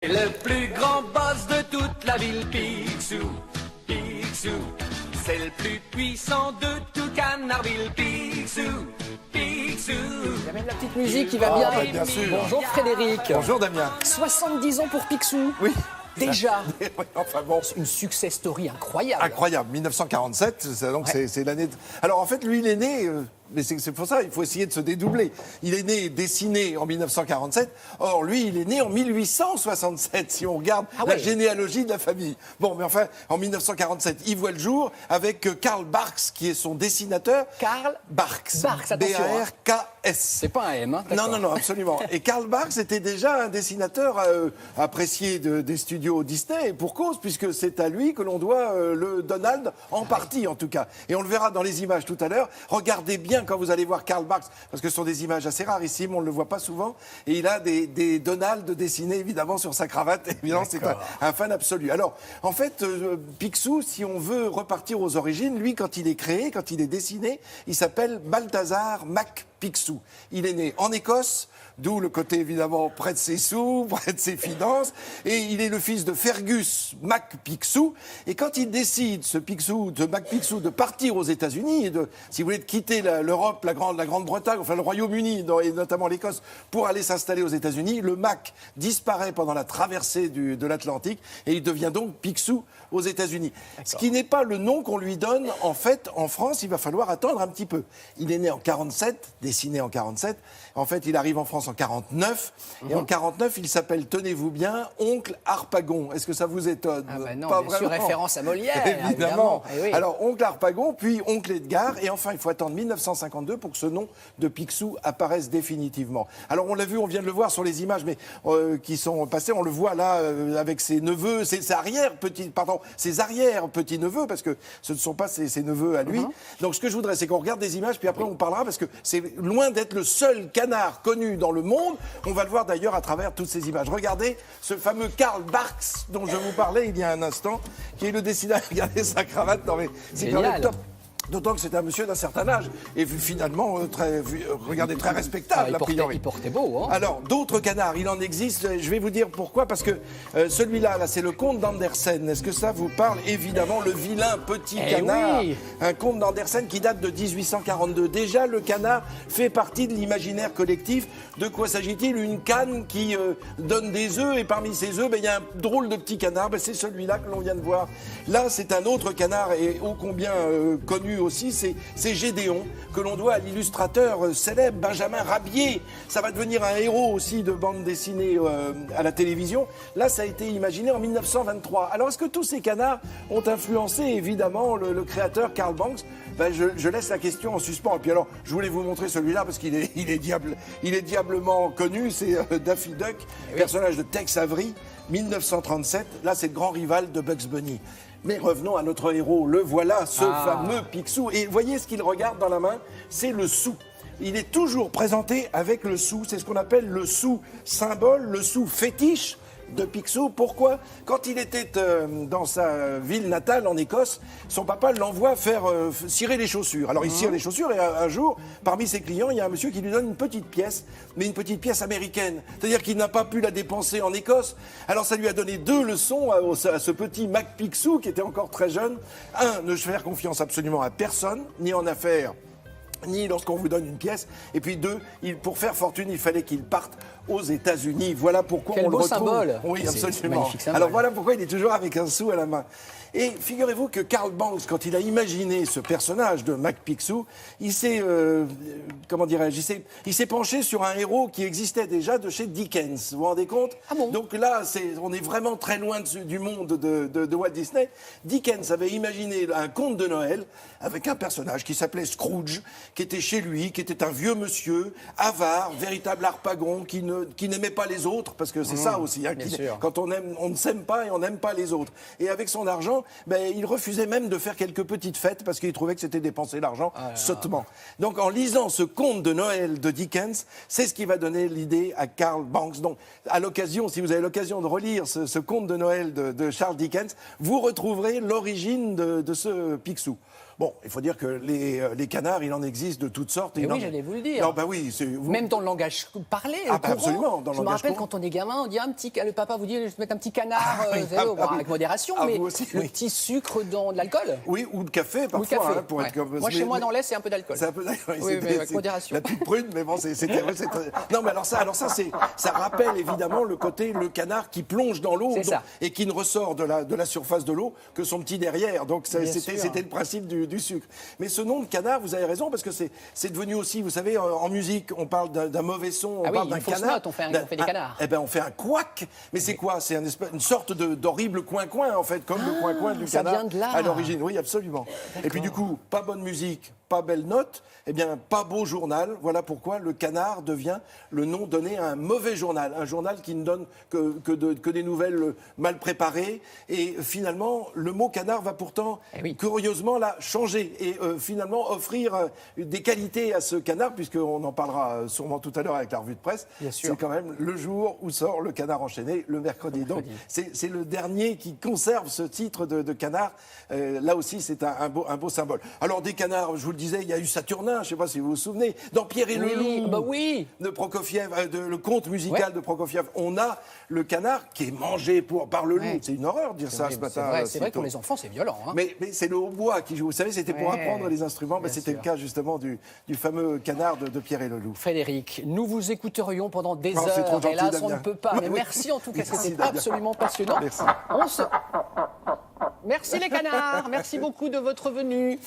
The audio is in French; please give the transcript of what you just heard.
Le plus grand boss de toute la ville, Picsou, Picsou. C'est le plus puissant de tout Canardville, Picsou, Picsou. Il y a même la petite musique qui va bien. Bah, bien sûr. Bonjour Frédéric. Bonjour Damien. 70 ans pour Picsou. Oui. Déjà. Enfin bon. Une success story incroyable. Incroyable, 1947, donc Ouais. c'est l'année... Alors en fait, lui, il est né, mais c'est pour ça, il faut essayer de se dédoubler. Il est né dessiné en 1947, or lui, il est né en 1867, si on regarde Ah la ouais. généalogie de la famille. Bon, mais enfin, en 1947, il voit le jour avec Karl Barks, qui est son dessinateur. Karl Barks. Barks, attention, hein. B-A-R-K-S. C'est pas un M, hein, d'accord. Non, absolument. Et Karl Barks était déjà un dessinateur apprécié des studios Disney, et pour cause, puisque c'est à lui que l'on doit le Donald, en partie en tout cas. Et on le verra dans les images tout à l'heure. Regardez bien quand vous allez voir Karl Barks, parce que ce sont des images assez rarissimes, on ne le voit pas souvent. Et il a des Donald dessinés évidemment sur sa cravate. Évidemment, c'est un fan absolu. Alors, en fait, Picsou, si on veut repartir aux origines, lui, quand il est créé, quand il est dessiné, il s'appelle Balthazar Mac Picsou. Il est né en Écosse, d'où le côté évidemment près de ses sous, près de ses finances, et il est le fils de Fergus Mac Picsou. Et quand il décide, ce Picsou, de Mac Picsou, de partir aux États-Unis et de, si vous voulez, de quitter l'Europe, la Grande-Bretagne, enfin le Royaume-Uni et notamment l'Écosse, pour aller s'installer aux États-Unis, le Mac disparaît pendant la traversée de l'Atlantique et il devient donc Picsou aux États-Unis. Ce qui n'est pas le nom qu'on lui donne en fait en France. Il va falloir attendre un petit peu. Il est né en 47, dessiné en 47. En fait, il arrive en France en 49. Et en 49, il s'appelle, tenez-vous bien, Oncle Harpagon. Est-ce que ça vous étonne? Ah bah non, Pas bien sûr, vraiment. référence à Molière, Évidemment. Eh oui. Alors, Oncle Harpagon, puis Oncle Edgar. Et enfin, il faut attendre 1952 pour que ce nom de Picsou apparaisse définitivement. Alors, on l'a vu, on vient de le voir sur les images mais, qui sont passées. On le voit là avec ses neveux, ses arrière-petits-neveux, parce que ce ne sont pas ses neveux à lui. Donc, ce que je voudrais, c'est qu'on regarde des images, puis après, on parlera, parce que c'est loin d'être le seul canard connu dans le monde. On va le voir d'ailleurs à travers toutes ces images. Regardez ce fameux Karl Barks dont je vous parlais il y a un instant, qui est le dessinateur. Regardez sa cravate, non mais c'est quand même Génial. top. D'autant que c'est un monsieur d'un certain âge et finalement regardez, très respectable a priori. Il portait beau, hein. Alors, d'autres canards, il en existe. Je vais vous dire pourquoi. Parce que celui-là, c'est le comte d'Andersen. Est-ce que ça vous parle? Évidemment, le vilain petit canard. Oui. Un conte d'Andersen qui date de 1842. Déjà, le canard fait partie de l'imaginaire collectif. De quoi s'agit-il? Une canne qui donne des œufs. Et parmi ces œufs, il y a un drôle de petit canard. C'est celui-là que l'on vient de voir. Là, c'est un autre canard et ô combien connu aussi, c'est Gédéon, que l'on doit à l'illustrateur célèbre Benjamin Rabier. Ça va devenir un héros aussi de bande dessinée à la télévision. Là, ça a été imaginé en 1923. Alors, est-ce que tous ces canards ont influencé, évidemment, le créateur Karl Barks? Je laisse la question en suspens. Et puis alors, je voulais vous montrer celui-là, parce qu'il est diablement connu. C'est Daffy Duck, personnage de Tex Avery, 1937. Là, c'est le grand rival de Bugs Bunny. Mais revenons à notre héros. Le voilà, ce fameux Picsou. Et voyez ce qu'il regarde dans la main, c'est le sou. Il est toujours présenté avec le sou. C'est ce qu'on appelle le sou symbole, le sou fétiche de Picsou. Pourquoi? Quand il était dans sa ville natale en Écosse, son papa l'envoie faire cirer les chaussures. Alors il cire les chaussures et un jour, parmi ses clients, il y a un monsieur qui lui donne une petite pièce, mais une petite pièce américaine. C'est-à-dire qu'il n'a pas pu la dépenser en Écosse. Alors ça lui a donné deux leçons à ce petit Mac Picsou qui était encore très jeune. Un, ne faire confiance absolument à personne, ni en affaires, ni lorsqu'on vous donne une pièce. Et puis deux, pour faire fortune, il fallait qu'il parte aux États-Unis. Voilà pourquoi Quel on beau le retrouve. symbole. Oui, C'est absolument. magnifique symbole. Alors voilà pourquoi il est toujours avec un sou à la main. Et figurez-vous que Karl Barks, quand il a imaginé ce personnage de Mac Picsou, il s'est, il s'est penché sur un héros qui existait déjà de chez Dickens. Vous vous rendez compte? Ah bon? Donc là, on est vraiment très loin du monde de Walt Disney. Dickens avait imaginé un conte de Noël avec un personnage qui s'appelait Scrooge, qui était chez lui, qui était un vieux monsieur, avare, véritable harpagon, qui n'aimait pas les autres, parce que c'est ça aussi. Hein, quand on aime, on ne s'aime pas et on n'aime pas les autres. Et avec son argent, il refusait même de faire quelques petites fêtes parce qu'il trouvait que c'était dépenser l'argent sottement. Donc en lisant ce conte de Noël de Dickens, c'est ce qui va donner l'idée à Karl Barks. Donc à l'occasion, si vous avez l'occasion de relire ce conte de Noël de Charles Dickens, vous retrouverez l'origine de ce Picsou. Bon, il faut dire que les canards, il en existe de toutes sortes. Et oui, j'allais vous le dire. Non, bah oui, Même dans le langage parlé. Ah, bah, courant. absolument, dans le je me langage rappelle courant. quand on est gamin, on dit le papa vous dit je vais mettre un petit canard, avec modération, mais vous aussi, le oui. petit sucre dans de l'alcool. Oui, ou de café parfois. Ou le café. Hein, pour être comme... Moi, chez moi, dans l'Est, c'est un peu d'alcool. C'est un peu d'alcool. Oui, mais avec modération. La petite prune, mais bon, c'était. Non, mais alors ça, ça rappelle évidemment le côté le canard qui plonge dans l'eau et qui ne ressort de la surface de l'eau que son petit derrière. Donc c'était le principe du sucre. Mais ce nom de canard, vous avez raison, parce que c'est devenu aussi, vous savez, en musique, on parle d'un mauvais son, on parle d'un canard. Note, on fait des canards. Eh ben, on fait un couac. Mais c'est quoi? C'est une sorte d'horrible coin-coin, en fait, comme le coin-coin du canard vient de là. à l'origine. Oui, absolument. Et puis du coup, pas bonne musique, pas belle note, eh bien, pas beau journal. Voilà pourquoi le canard devient le nom donné à un mauvais journal. Un journal qui ne donne que des nouvelles mal préparées. Et finalement, le mot canard va pourtant, curieusement, là, changer. Et finalement, offrir des qualités à ce canard, puisqu'on en parlera sûrement tout à l'heure avec la revue de presse. C'est quand même le jour où sort le canard enchaîné, le mercredi. Donc, c'est le dernier qui conserve ce titre de canard. Là aussi, c'est un beau symbole. Alors, des canards, je vous le disais, il y a eu Saturnin, je ne sais pas si vous vous souvenez, dans Pierre et le Loup de Prokofiev, le conte musical de Prokofiev, on a le canard qui est mangé par le loup. C'est une horreur de dire ça ce matin. C'est vrai que pour les enfants, c'est violent. Hein. Mais c'est le hautbois qui joue. Vous savez, c'était pour apprendre les instruments. C'était le cas justement du fameux canard de Pierre et le Loup. Frédéric, nous vous écouterions pendant des heures. Gentil, hélas, Damien. on ne peut pas. Mais merci en tout cas, c'était absolument passionnant. Merci. Merci les canards, merci beaucoup de votre venue.